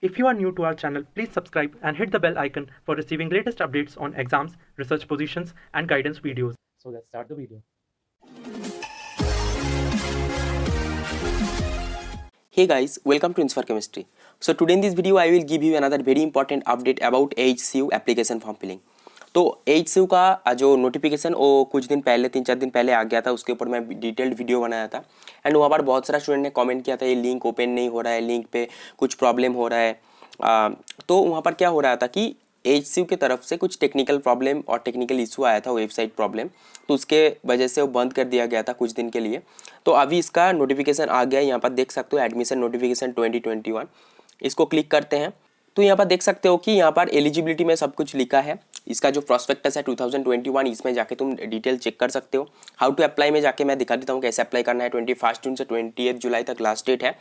If you are new to our channel, please subscribe and hit the bell icon for receiving latest updates on exams, research positions, and guidance videos. So let's start the video. Hey guys, welcome to Inspire Chemistry. So today in this video I will give you another very important update about HCU application form filling. तो HCU का जो notification वो कुछ दिन पहले 3-4 दिन पहले आ गया था, उसके ऊपर मैं डिटेल्ड वीडियो बनाया था एंड वहाँ पर बहुत सारा स्टूडेंट ने कमेंट किया था ये लिंक ओपन नहीं हो रहा है, लिंक पे कुछ प्रॉब्लम हो रहा है। तो वहाँ पर क्या हो रहा था कि HCU की तरफ से कुछ टेक्निकल प्रॉब्लम और टेक्निकल इशू आया था, वेबसाइट प्रॉब्लम, तो उसके वजह से वो बंद कर दिया गया था कुछ दिन के लिए। तो अभी इसका नोटिफिकेशन आ गया है, यहाँ पर देख सकते हो एडमिशन नोटिफिकेशन 2021। इसको क्लिक करते हैं तो यहाँ पर देख सकते हो कि यहाँ पर एलिजिबिलिटी में सब कुछ लिखा है। इसका जो प्रोस्पेक्टस है 2021, इसमें जाके तुम डिटेल चेक कर सकते हो। हाउ टू अप्लाई में जाके मैं दिखा देता हूँ कैसे अप्लाई करना है। 21 जून से 28 जुलाई तक लास्ट डेट है।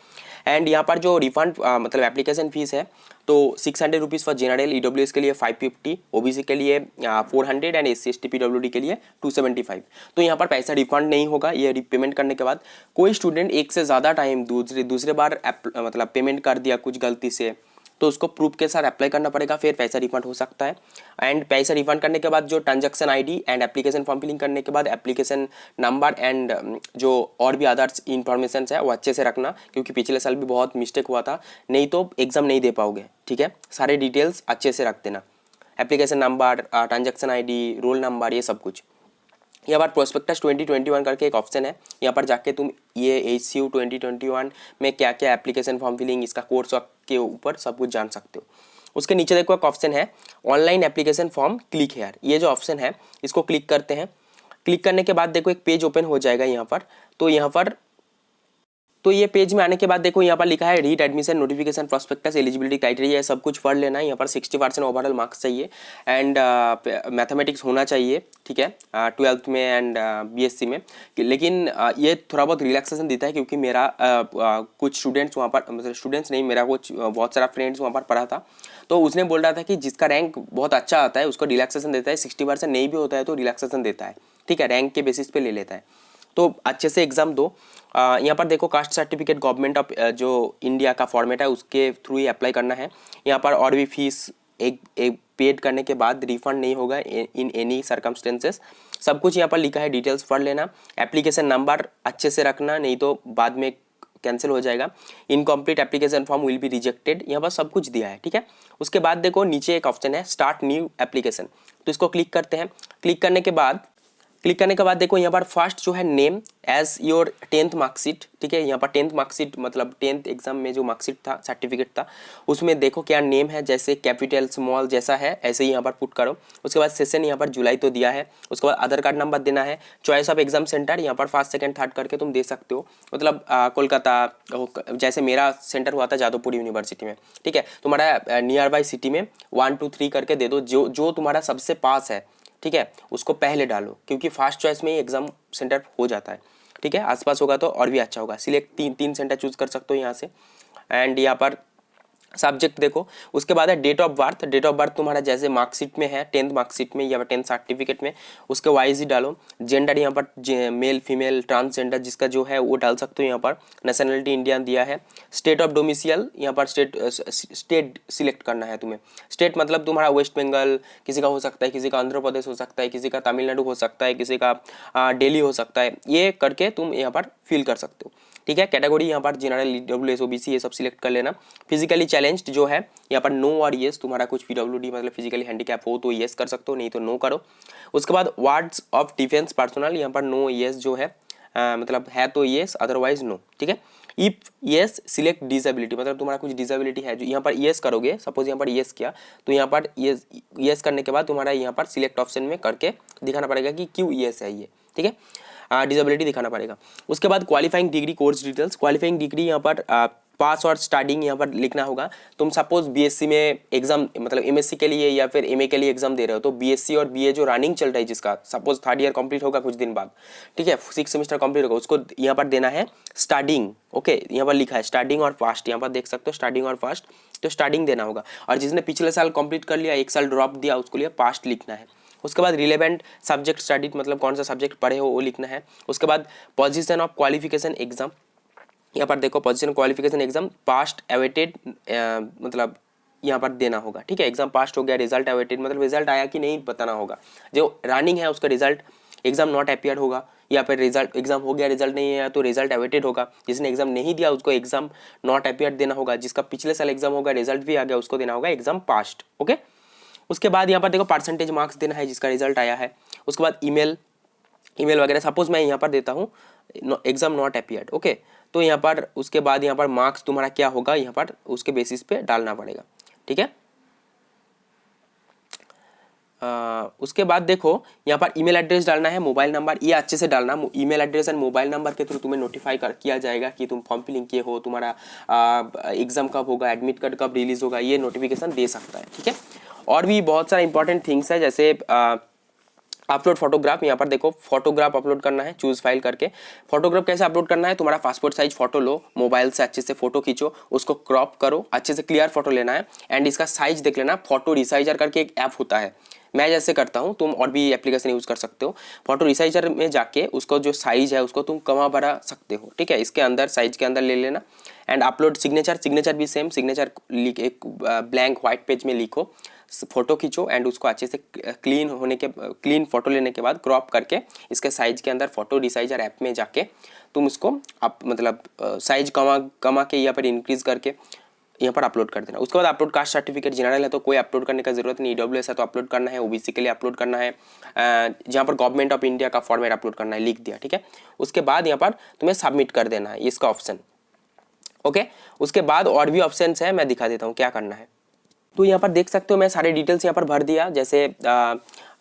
एंड यहाँ पर जो रिफंड मतलब एप्लीकेशन फीस है तो 600 रुपीज़ फॉर जनरल, EWS के लिए 550, OBC के लिए 400 एंड SC/ST PWD के लिए 275। तो यहाँ पर पैसा रिफंड नहीं होगा। ये पेमेंट करने के बाद कोई स्टूडेंट एक से ज़्यादा टाइम दूसरे बार मतलब पेमेंट कर दिया कुछ गलती से, तो उसको प्रूफ के साथ अप्लाई करना पड़ेगा, फिर पैसा रिफंड हो सकता है। एंड पैसा रिफंड करने के बाद जो transaction ID and application form filling करने के बाद एप्लीकेशन नंबर एंड जो और भी अदर्स इंफॉर्मेशन है वो अच्छे से रखना, क्योंकि पिछले साल भी बहुत मिस्टेक हुआ था, नहीं तो एग्जाम नहीं दे पाओगे। ठीक है, सारे डिटेल्स अच्छे से रख देना, application number, transaction ID, roll number, ये सब कुछ। यहाँ पर प्रोस्पेक्टस 2021 करके एक ऑप्शन है, यहाँ पर जाके तुम ये HCU 2021 में क्या क्या एप्लीकेशन फॉर्म फिलिंग, इसका कोर्स के ऊपर सब कुछ जान सकते हो। उसके नीचे देखो एक ऑप्शन है online application form click here. ये जो ऑप्शन है इसको क्लिक करते हैं। क्लिक करने के बाद देखो एक पेज ओपन हो जाएगा यहाँ पर। तो ये पेज में आने के बाद देखो यहाँ पर लिखा है read admission notification prospectus eligibility criteria, सब कुछ पढ़ लेना है। यहाँ पर 60% ओवरऑल मार्क्स चाहिए एंड मैथमेटिक्स होना चाहिए। ठीक है, 12th में एंड BSc में। लेकिन ये थोड़ा बहुत रिलैक्सेशन देता है, क्योंकि मेरा कुछ स्टूडेंट्स वहाँ पर, मतलब स्टूडेंट्स नहीं, मेरा कुछ बहुत सारा फ्रेंड्स वहाँ पर पढ़ा था, तो उसने बोल रहा था कि जिसका रैंक बहुत अच्छा आता है उसको रिलैक्सेशन देता है, 60% नहीं भी होता है तो रिलैक्सेशन देता है। ठीक है, रैंक के बेसिस पे ले लेता है। तो अच्छे से एग्जाम दो। यहाँ पर देखो कास्ट सर्टिफिकेट गवर्नमेंट ऑफ जो इंडिया का फॉर्मेट है उसके थ्रू ही अप्लाई करना है। यहाँ पर और भी फीस एक पेड करने के बाद रिफंड नहीं होगा इन एनी सर्कमस्टेंसेस। सब कुछ यहाँ पर लिखा है, डिटेल्स पढ़ लेना। एप्लीकेशन नंबर अच्छे से रखना, नहीं तो बाद में कैंसिल हो जाएगा। Incomplete application form will be rejected, यहाँ पर सब कुछ दिया है। ठीक है, उसके बाद देखो नीचे एक ऑप्शन है स्टार्ट न्यू एप्लीकेशन, तो इसको क्लिक करते हैं। क्लिक करने के बाद देखो यहाँ पर फर्स्ट जो है name as your 10th marksheet. ठीक है, यहाँ पर 10th मार्कशीट मतलब 10th एग्जाम में जो मार्कशीट था, सर्टिफिकेट था, उसमें देखो क्या नेम है, जैसे कैपिटल स्मॉल जैसा है ऐसे ही यहाँ पर पुट करो। उसके बाद सेशन यहाँ पर जुलाई तो दिया है। उसके बाद आधार कार्ड नंबर देना है। चॉइस ऑफ एग्जाम सेंटर यहाँ पर फर्स्ट सेकंड थर्ड करके तुम दे सकते हो, मतलब कोलकाता, जैसे मेरा सेंटर हुआ था जादवपुर यूनिवर्सिटी में। ठीक है, तुम्हारा नियर बाई सिटी में 1 2 3 करके दे दो, जो तुम्हारा सबसे पास है। ठीक है, उसको पहले डालो, क्योंकि फर्स्ट चॉइस में ही एग्जाम सेंटर हो जाता है। ठीक है, आसपास होगा तो और भी अच्छा होगा। सिलेक्ट तीन सेंटर चूज कर सकते हो यहाँ से। एंड यहाँ पर सब्जेक्ट देखो। उसके बाद है date of birth. Date of birth तुम्हारा जैसे मार्कशीट में है, 10th मार्कशीट में या 10th सर्टिफिकेट में, उसके वाइज ही डालो। जेंडर यहाँ पर मेल फीमेल ट्रांसजेंडर जिसका जो है वो डाल सकते हो यहाँ पर। नेशनलिटी इंडियन दिया है। स्टेट ऑफ डोमिसाइल यहाँ पर स्टेट सिलेक्ट करना है तुम्हें। स्टेट मतलब तुम्हारा वेस्ट बंगाल किसी का हो सकता है, किसी का आंध्र प्रदेश हो सकता है, किसी का तमिलनाडु हो सकता है, किसी का दिल्ली हो सकता है। ये करके तुम यहाँ पर फिल कर सकते हो। ठीक है, कैटेगरी यहाँ पर जनरल, EWS, OBC ये सब सिलेक्ट कर लेना। फिजिकली चैलेंज्ड जो है यहाँ पर नो और येस, तुम्हारा कुछ PWD मतलब फिजिकली हैंडीकैप हो तो येस कर सकते हो, नहीं तो नो करो। उसके बाद वार्ड्स ऑफ डिफेंस पर्सनल, यहाँ पर नो येस जो है मतलब है तो येस, अदरवाइज नो। ठीक है, इफ येस सिलेक्ट डिसेबिलिटी, मतलब तुम्हारा कुछ डिसेबिलिटी है जो यहाँ पर येस करोगे, सपोज यहाँ पर येस किया तो यहाँ पर येस करने के बाद तुम्हारा यहाँ पर सिलेक्ट ऑप्शन में करके दिखाना पड़ेगा कि क्यों येस है ये। ठीक है, डिसेबिलिटी दिखाना पड़ेगा। उसके बाद qualifying degree course details. Qualifying degree यहाँ पर पास और स्टार्टिंग यहाँ पर लिखना होगा। तुम सपोज BSc में एग्जाम मतलब MSc के लिए या फिर MA के लिए एग्जाम दे रहे हो, तो BSc और BA जो रनिंग चल रहा है जिसका सपोज 3rd ईयर कंप्लीट होगा कुछ दिन बाद, ठीक है, 6 सेमेस्टर कंप्लीट होगा, उसको यहाँ पर देना है स्टार्टिंग। ओके, यहाँ पर लिखा है स्टार्टिंग और फास्ट, यहाँ पर देख सकते हो स्टार्टिंग और फास्ट, तो स्टार्टिंग देना होगा। और जिसने पिछले साल कंप्लीट कर लिया, 1 साल ड्रॉप दिया, उसको लिए पास्ट लिखना है। उसके बाद रिलेवेंट सब्जेक्ट स्टडीड मतलब कौन सा सब्जेक्ट पढ़े हो वो लिखना है। उसके बाद पोजीशन ऑफ क्वालिफिकेशन एग्जाम, यहाँ पर देखो position qualification exam past awaited, मतलब यहाँ पर देना होगा, ठीक है। एग्जाम पास्ट हो गया, रिजल्ट अवेटेड मतलब रिजल्ट आया कि नहीं बताना होगा। जो रनिंग है उसका रिजल्ट, एग्जाम नॉट अपियर होगा, या फिर रिजल्ट एग्जाम हो गया रिजल्ट नहीं है तो रिजल्ट अवेटेड होगा। जिसने एग्जाम नहीं दिया उसको एग्जाम नॉट अपियर देना होगा। जिसका पिछले साल एग्जाम होगा रिजल्ट भी आ गया उसको देना होगा एग्जाम पास्ट, ओके। उसके बाद यहाँ पर देखो परसेंटेज मार्क्स देना है जिसका रिजल्ट आया है। उसके बाद ईमेल वगैरह, सपोज मैं यहाँ पर देता हूँ एग्जाम नॉट अपियर्ड, ओके। तो यहाँ पर उसके बाद यहाँ पर मार्क्स तुम्हारा क्या होगा यहाँ पर उसके बेसिस पे डालना पड़ेगा, ठीक है। उसके बाद देखो यहाँ पर ईमेल एड्रेस डालना है, मोबाइल नंबर, ये अच्छे से डालना। Email address and mobile number के थ्रू तुम्हें नोटिफाई किया जाएगा कि तुम फॉर्म फिलिंग किए हो, तुम्हारा एग्जाम कब होगा, एडमिट कार्ड कब रिलीज होगा, ये नोटिफिकेशन दे सकता है, ठीक है। और भी बहुत सारा इंपॉर्टेंट थिंग्स है, जैसे अपलोड फोटोग्राफ। यहाँ पर देखो फोटोग्राफ अपलोड करना है, चूज फाइल करके। फोटोग्राफ कैसे अपलोड करना है, तुम्हारा पासपोर्ट साइज फोटो लो, मोबाइल से अच्छे से फोटो खींचो, उसको क्रॉप करो, अच्छे से क्लियर फोटो लेना है एंड इसका साइज देख लेना। फोटो रिसाइजर करके एक ऐप होता है, मैं जैसे करता हूँ, तुम और भी एप्लीकेशन यूज कर सकते हो। फोटो रिसाइजर में जाके उसको जो साइज है उसको तुम कमा बढ़ा सकते हो, ठीक है। इसके अंदर साइज के अंदर ले लेना एंड अपलोड सिग्नेचर भी सेम, सिग्नेचर लिख एक ब्लैंक व्हाइट पेज में लिखो, फोटो खींचो एंड उसको अच्छे से क्लीन फोटो लेने के बाद क्रॉप करके इसके साइज के अंदर फोटो रिसाइजर ऐप में जाके तुम उसको आप मतलब साइज कमा के यहाँ पर इंक्रीज करके यहाँ पर अपलोड कर देना। उसके बाद अपलोड कास्ट सर्टिफिकेट, जनरल है तो कोई अपलोड करने का जरूरत नहीं, ईडब्ल्यूएस है तो अपलोड करना है, ओबीसी के लिए अपलोड करना है, जहाँ पर गवर्नमेंट ऑफ इंडिया का फॉर्मेट अपलोड करना है, लिख दिया, ठीक है। उसके बाद यहाँ पर तुम्हें सबमिट कर देना है इसका ऑप्शन, ओके। उसके बाद और भी ऑप्शन है, मैं दिखा देता हूँ क्या करना है। तो यहाँ पर देख सकते हो मैं सारे डिटेल्स यहाँ पर भर दिया, जैसे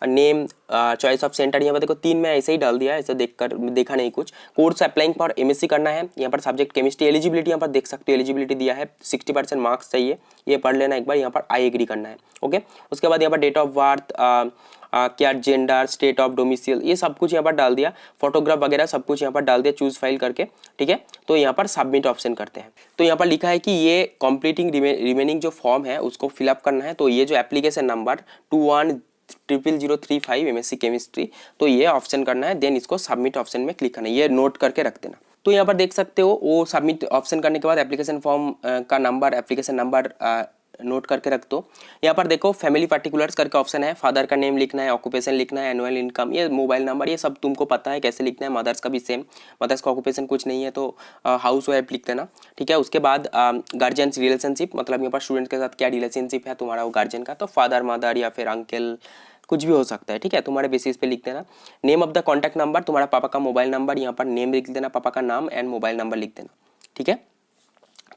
नेम, चॉइस ऑफ सेंटर, यहाँ पर देखो 3 में ऐसे ही डाल दिया, ऐसे देखा नहीं कुछ। कोर्स अप्लाइंग फॉर एमएससी करना है, यहाँ पर सब्जेक्ट केमिस्ट्री। एलिजिबिलिटी यहाँ पर देख सकते हो, एलिजिबिलिटी दिया है 60% मार्क्स चाहिए, ये पढ़ लेना एक बार। यहाँ पर आई एग्री करना है, ओके। उसके बाद यहाँ पर डेट ऑफ बर्थ, क्या जेंडर, स्टेट ऑफ डोमिसाइल, ये सब कुछ यहाँ पर डाल दिया। फोटोग्राफ वगैरह सब कुछ यहाँ पर डाल दिया चूज फाइल करके, ठीक है। तो यहाँ पर सबमिट ऑप्शन करते हैं। तो यहाँ पर लिखा है कि ये कंप्लीटिंग रिमेनिंग जो फॉर्म है उसको फिलअप करना है। तो ये जो एप्लीकेशन नंबर 210035 एमएससी केमिस्ट्री, तो ये ऑप्शन करना है, देन इसको सबमिट ऑप्शन में क्लिक करना है, ये नोट करके रख देना। तो यहाँ पर देख सकते हो वो सबमिट ऑप्शन करने के बाद एप्लीकेशन फॉर्म का नंबर, एप्लीकेशन नंबर नोट करके रख दो। यहाँ पर देखो फैमिली पार्टिकुलर्स करके ऑप्शन है, फादर का नेम लिखना है, ऑक्यूपेशन लिखना है, एनुअल इनकम, ये मोबाइल नंबर, ये सब तुमको पता है कैसे लिखना है। मदर्स का भी सेम, मदर्स का ऑक्यूपेशन कुछ नहीं है तो हाउस वाइफ लिख देना, ठीक है। उसके बाद गार्जियंस रिलेशनशिप, मतलब यहाँ पर स्टूडेंट के साथ क्या रिलेशनशिप है तुम्हारा वो गार्जियन का, तो फादर मदर या फिर अंकल कुछ भी हो सकता है, ठीक है। तुम्हारे बेसिस पे लिख देना। Name of the contact number, तुम्हारा पापा का मोबाइल नंबर, यहाँ पर नेम लिख देना, पापा का नाम एंड मोबाइल नंबर लिख देना, ठीक है।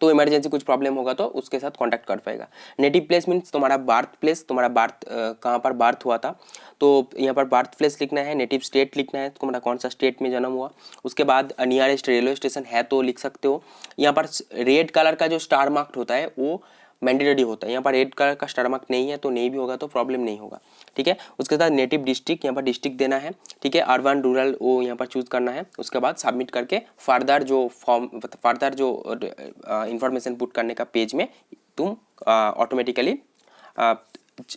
तो इमरजेंसी कुछ प्रॉब्लम होगा तो उसके साथ कांटेक्ट कर पाएगा। नेटिव प्लेस मीन्स तुम्हारा बर्थ प्लेस, तुम्हारा बर्थ कहाँ पर बर्थ हुआ था, तो यहाँ पर बर्थ प्लेस लिखना है। नेटिव स्टेट लिखना है, तुम्हारा कौन सा स्टेट में जन्म हुआ। उसके बाद नियरेस्ट रेलवे स्टेशन है तो लिख सकते हो। यहाँ पर रेड कलर का जो स्टार मार्क होता है वो मैंडेटरी होता है, यहाँ पर रेड कलर का स्टार मार्क नहीं है तो नहीं भी होगा तो प्रॉब्लम नहीं होगा, ठीक है। उसके बाद नेटिव डिस्ट्रिक्ट, यहाँ पर डिस्ट्रिक्ट देना है, ठीक है। अर्बन रूरल वो यहाँ पर चूज करना है। उसके बाद सबमिट करके फर्दर जो इंफॉर्मेशन पुट करने का पेज में तुम ऑटोमेटिकली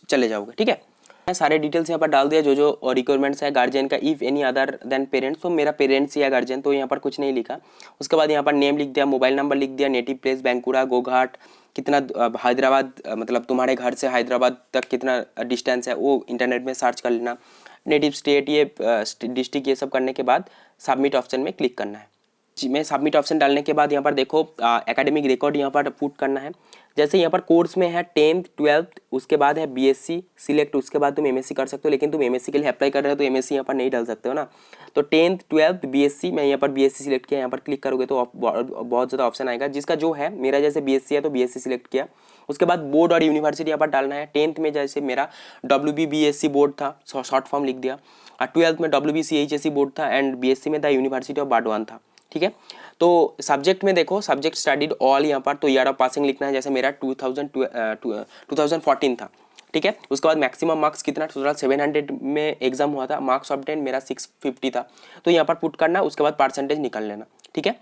चले जाओगे, ठीक है। सारे डिटेल्स यहाँ पर डाल दिया, जो जो रिक्वायरमेंट्स है गार्जियन का, if any other than parents, तो मेरा पेरेंट्स या गार्जियन, तो यहाँ पर कुछ नहीं लिखा। उसके बाद यहाँ पर नेम लिख दिया, मोबाइल नंबर लिख दिया, नेटिव प्लेस बैंकुरा गोघाट, कितना हैदराबाद, मतलब तुम्हारे घर से हैदराबाद तक कितना डिस्टेंस है वो इंटरनेट में सर्च कर लेना। नेटिव स्टेट, ये डिस्ट्रिक्ट, ये सब करने के बाद सबमिट ऑप्शन में क्लिक करना है। में सबमिट ऑप्शन डालने के बाद यहाँ पर देखो एकेडमिक रिकॉर्ड यहाँ पर पुट करना है। जैसे यहाँ पर कोर्स में है 10th 12th, उसके बाद है बीएससी सिलेक्ट, उसके बाद तुम एमएससी कर सकते हो, लेकिन तुम एमएससी के लिए अप्लाई कर रहे हो तो एमएससी यहाँ पर नहीं डाल सकते हो ना। तो 10th 12th बीएससी, मैं यहाँ पर बीएससी सिलेक्ट किया, यहाँ पर क्लिक करोगे तो बहुत ज़्यादा ऑप्शन आएगा, जिसका जो है, मेरा जैसे बीएससी है तो बीएससी सिलेक्ट किया। उसके बाद बोर्ड और यूनिवर्सिटी यहाँ पर डालना है। 10th में जैसे मेरा WBBSC बोर्ड था, शॉर्ट फॉर्म लिख दिया, और 12th में WBCHSC बोर्ड था एंड बीएससी में द यूनिवर्सिटी ऑफ बाडवान था, ठीक है। तो सब्जेक्ट में देखो सब्जेक्ट स्टडीड ऑल, यहाँ पर तो ईयर ऑफ पासिंग लिखना है, जैसे मेरा 2014 था, ठीक है। उसके बाद मैक्सिमम मार्क्स कितना, टोटल 700 में एग्जाम हुआ था, मार्क्स ऑब्टेन मेरा 650 था, तो यहाँ पर पुट करना। उसके बाद परसेंटेज निकाल लेना, ठीक है।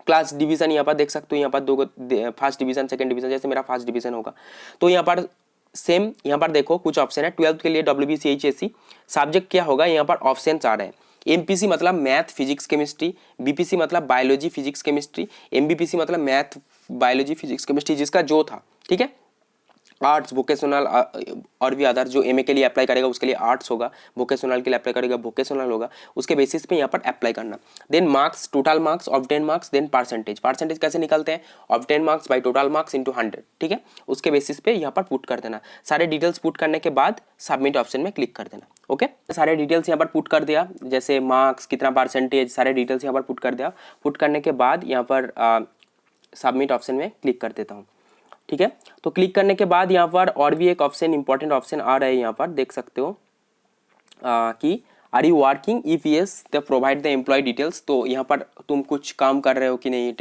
क्लास डिवीजन यहाँ पर देख सकते हो, यहाँ पर 2 फर्स्ट डिवीजन सेकंड डिवीजन, जैसे मेरा फर्स्ट डिवीजन होगा तो यहाँ पर सेम, यहाँ पर देखो कुछ ऑप्शन है। 12th के लिए WBCHSC, सब्जेक्ट क्या होगा, यहाँ पर ऑप्शन आ रहे हैं। एमपीसी मतलब मैथ फिजिक्स केमिस्ट्री, बीपीसी मतलब बायोलॉजी फिजिक्स केमिस्ट्री, एमबीपीसी मतलब मैथ बायोलॉजी फिजिक्स केमिस्ट्री जिसका जो था, ठीक है। आर्ट्स वोकेशनल और भी अदर, जो एमए के लिए अप्लाई करेगा उसके लिए आर्ट्स होगा, वोकेशनल के लिए अप्लाई करेगा वोकेशनल होगा, उसके बेसिस पे यहाँ पर अप्लाई करना। Then marks, total marks of 10 marks, then percentage. Percentage कैसे निकलते हैं, of 10 marks by total marks into 100, ठीक है। उसके बेसिस पे यहाँ पर पुट कर देना। सारे डिटेल्स पुट करने के बाद सबमिट ऑप्शन में क्लिक कर देना। ओके, सारे डिटेल्स यहाँ पर पुट कर दिया, जैसे मार्क्स कितना परसेंटेज, सारे डिटेल्स यहाँ पर पुट कर दिया। पुट करने के बाद यहाँ पर सबमिट ऑप्शन में क्लिक कर देता हूँ, ठीक है। तो क्लिक करने के बाद यहाँ पर और भी एक ऑप्शन, इंपॉर्टेंट ऑप्शन आ रहा है, यहाँ पर देख सकते हो कि are you working, if yes the provide the employ details. तो यहाँ पर तुम कुछ काम कर रहे हो कि नहीं,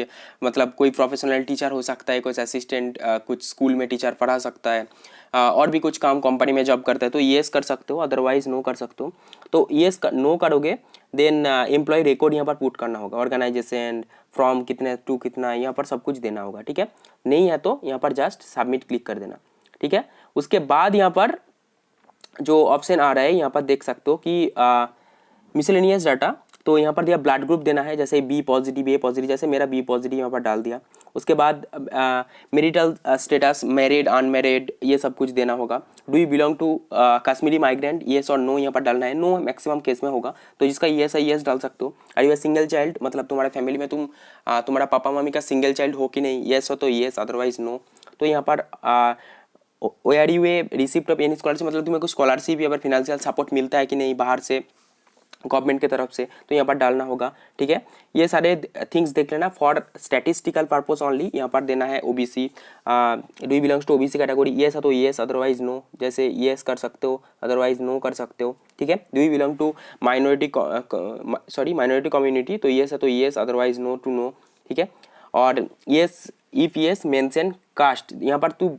मतलब कोई प्रोफेशनल टीचर हो सकता है, कोई असिस्टेंट, कुछ स्कूल में टीचर पढ़ा सकता है, और भी कुछ काम कंपनी में जॉब करता है, तो येस कर सकते हो, अदरवाइज नो कर सकते हो। तो येस नो करोगे, देन एम्प्लॉय रिकॉर्ड यहाँ पर पुट करना होगा, ऑर्गेनाइजेशन फ्रॉम कितने टू कितना, यहाँ पर सब कुछ देना होगा, ठीक है। नहीं है तो यहाँ पर जस्ट सबमिट क्लिक कर देना, ठीक है। उसके बाद यहाँ पर जो ऑप्शन आ रहा है, यहाँ पर देख सकते हो कि मिसलेनियस डाटा, तो यहाँ पर दिया ब्लड ग्रुप देना है, जैसे बी पॉजिटिव ए पॉजिटिव, जैसे मेरा बी पॉजिटिव यहाँ पर डाल दिया। उसके बाद मैरिटल स्टेटस, मैरिड अनमैरिड, ये सब कुछ देना होगा। Do you belong to Kashmiri migrant, yes और नो यहाँ पर डालना है। नो मैक्सिमम केस में होगा, तो जिसका येस है येस डाल सकते हो। आर यू सिंगल चाइल्ड, मतलब तुम्हारे फैमिली में तुम्हारा पापा मम्मी का सिंगल चाइल्ड हो कि नहीं, येस हो तो येस, अदरवाइज नो। तो यहाँ पर are you a receipt of any scholarship, मतलब तुम्हें कुछ स्कॉलरशिप या फिर फिनेंशियल सपोर्ट मिलता है कि नहीं बाहर से, गवर्नमेंट की तरफ से, तो यहाँ पर डालना होगा, ठीक है। ये सारे थिंग्स देख लेना, फॉर स्टैटिस्टिकल पर्पस ओनली यहाँ पर देना है। OBC, do you belongs to OBC category, yes है तो येस, अदरवाइज नो, जैसे येस कर सकते हो, अदरवाइज नो कर सकते हो, ठीक है। Do you belong to minority community, तो येस है तो yes, otherwise no to no, ठीक है। और yes if yes mention caste, यहाँ पर तू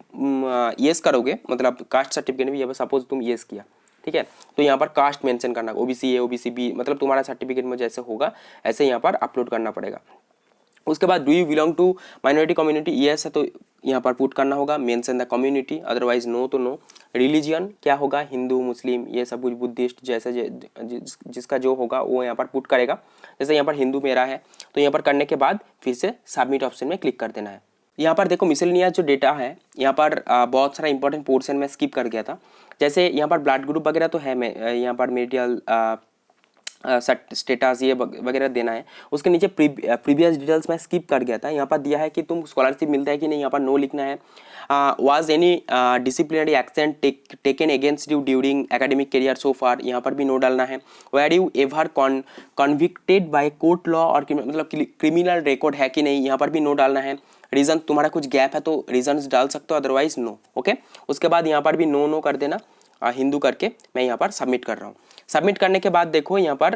येस करोगे, मतलब कास्ट सर्टिफिकेट में, यहाँ पर सपोज तुम येस किया, ठीक है, तो यहाँ पर कास्ट मेंशन करना, ओबीसी ए ओबीसी बी, मतलब तुम्हारा सर्टिफिकेट में जैसे होगा ऐसे यहाँ पर अपलोड करना पड़ेगा। उसके बाद do you belong to minority community, yes है तो यहाँ पर पुट करना होगा, mention the community, otherwise no तो नो। रिलीजियन क्या होगा, हिंदू मुस्लिम ये सब कुछ, बुद्धिस्ट, जैसे जिसका जो होगा वो यहाँ पर पुट करेगा। जैसे यहाँ पर हिंदू मेरा है, तो यहाँ पर करने के बाद फिर से सबमिट ऑप्शन में क्लिक कर देना है। यहाँ पर देखो मिसलेनियस जो डेटा है, यहाँ पर बहुत सारा इंपॉर्टेंट पोर्शन में स्किप कर गया था। जैसे यहाँ पर ब्लड ग्रुप वगैरह तो है, मैं यहाँ पर मेरिटल स्टेटस ये वगैरह देना है। उसके नीचे प्रीवियस डिटेल्स में स्किप कर गया था, यहाँ पर दिया है कि तुम स्कॉलरशिप मिलता है कि नहीं, यहाँ पर नो लिखना है। Was any disciplinary action taken against you during academic career so far, यहाँ पर भी नो डालना है। Were you ever convicted by court law, और मतलब क्रिमिनल रिकॉर्ड है कि नहीं, यहाँ पर भी नो डालना है। रीज़न तुम्हारा कुछ गैप है तो रीजन डाल सकते हो, अदरवाइज नो, ओके। उसके बाद यहाँ पर भी नो नो कर देना, हिंदू करके मैं यहाँ पर सबमिट कर रहा हूँ। सबमिट करने के बाद देखो यहाँ पर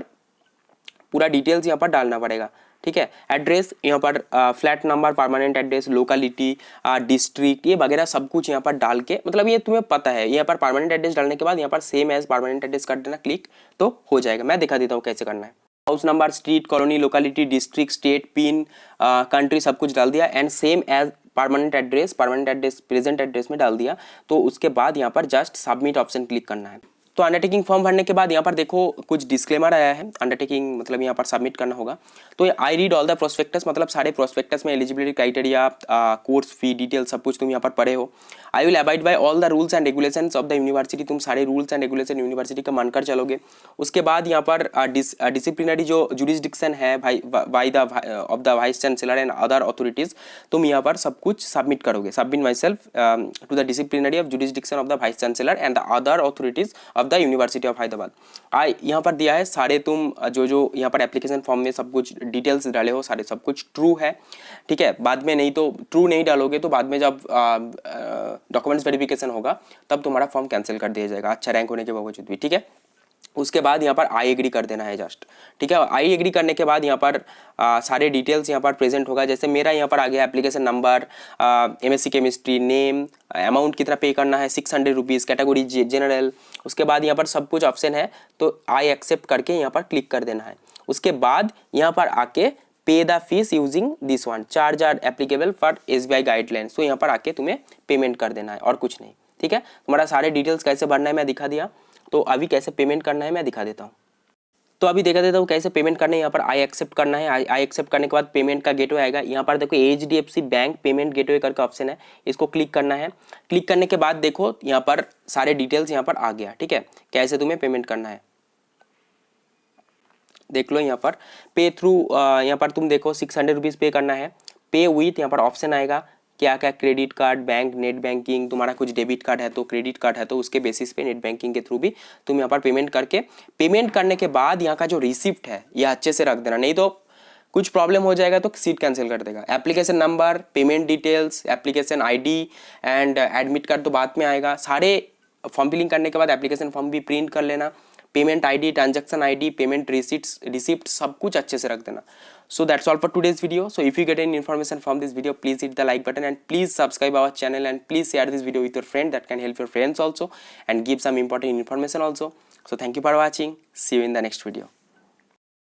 पूरा डिटेल्स यहाँ पर डालना पड़ेगा, ठीक है। एड्रेस यहाँ पर flat number, permanent address, locality, district, ये वगैरह सब कुछ यहाँ पर डाल के, मतलब ये तुम्हें पता है। यहाँ पर परमानेंट एड्रेस डालने के बाद यहाँ पर सेम एज परमानेंट एड्रेस कर देना, क्लिक तो हो जाएगा। मैं दिखा देता हूँ कैसे करना है। House number, street, colony, locality, district, state, pin, country सब कुछ डाल दिया, and same as permanent address present address में डाल दिया। तो उसके बाद यहाँ पर जस्ट सबमिट ऑप्शन क्लिक करना है। तो अंडरटेकिंग फॉर्म भरने के बाद यहाँ पर देखो कुछ डिस्क्लेमर आया है, अंडरटेकिंग मतलब यहाँ पर सबमिट करना होगा। तो I read all the prospectus, मतलब सारे प्रोस्पेक्टस में eligibility criteria, course fee detail सब कुछ तुम यहाँ पर पढ़े हो। I will abide by all the rules and regulations of the university, तुम सारे रूल्स एंड रेगुलेशन यूनिवर्सिटी का मानकर चलोगे। उसके बाद यहाँ पर डिसिप्लिनरी जो जुरिस्डिक्शन है by the of the vice chancellor and other authorities, तुम यहाँ पर सब कुछ सबमिट करोगे। Submit myself to the disciplinary of jurisdiction of the vice chancellor and the other authorities of the university of Hyderabad. यहाँ पर दिया है सारे तुम जो यहाँ पर एप्लीकेशन फॉर्म में सब कुछ डिटेल्स डाले हो, सारे सब कुछ ट्रू है, ठीक है। बाद में नहीं तो ट्रू नहीं डालोगे तो बाद में जब डॉक्यूमेंट्स वेरिफिकेशन होगा तब तुम्हारा फॉर्म कैंसिल कर दिया जाएगा, अच्छा रैंक होने के बावजूद भी, ठीक है। उसके बाद यहाँ पर आई एग्री कर देना है जस्ट, ठीक है। आई एग्री करने के बाद यहाँ पर सारे डिटेल्स यहाँ पर प्रेजेंट होगा। जैसे मेरा यहाँ पर आ गया application number, MSc chemistry, name, amount कितना पे करना है 600 रुपीज़, कैटेगरी जनरल। उसके बाद यहाँ पर सब कुछ ऑप्शन है, तो आई एक्सेप्ट करके यहाँ पर क्लिक कर देना है। उसके बाद यहाँ पर आके pay the fees using this one, charge are applicable for SBI guidelines, तो यहाँ पर आके तुम्हें पेमेंट कर देना है और कुछ नहीं, ठीक है। तुम्हारा सारे डिटेल्स कैसे भरना है मैं दिखा दिया, तो अभी कैसे पेमेंट करना है मैं दिखा देता हूँ। तो अभी देखा देता हूँ कैसे पेमेंट करना है। यहाँ पर आई एक्सेप्ट करना है। आई एक्सेप्ट करने के बाद पेमेंट का गेटवे आएगा। यहाँ पर देखो HDFC बैंक पेमेंट गेटवे करके ऑप्शन है, इसको क्लिक करना है। क्लिक करने के बाद देखो यहाँ पर सारे डिटेल्स यहाँ पर आ गया, ठीक है, कैसे तुम्हें पेमेंट करना है देख लो। यहाँ पर पे थ्रू, यहाँ पर तुम देखो 600 रुपीज़ पे करना है। पे विथ यहाँ पर ऑप्शन आएगा क्या क्या, credit card, bank, net banking, तुम्हारा कुछ डेबिट कार्ड है तो, क्रेडिट कार्ड है तो उसके बेसिस पे नेट बैंकिंग के थ्रू भी तुम यहाँ पर पेमेंट करके, पेमेंट करने के बाद यहाँ का जो रिसिप्ट है यह अच्छे से रख देना, नहीं तो कुछ प्रॉब्लम हो जाएगा तो सीट कैंसिल कर देगा। Application number, payment details, application ID and admit card तो बाद में आएगा। सारे फॉर्म फिलिंग करने के बाद एप्लीकेशन फॉर्म भी प्रिंट कर लेना, payment ID, transaction ID, payment receipt सब कुछ अच्छे से रख देना। So that's all for today's video. So if you get any information from this video, please hit the like button and please subscribe our channel and please share this video with your friend, that can help your friends also and give some important information also. So thank you for watching. See you in the next video.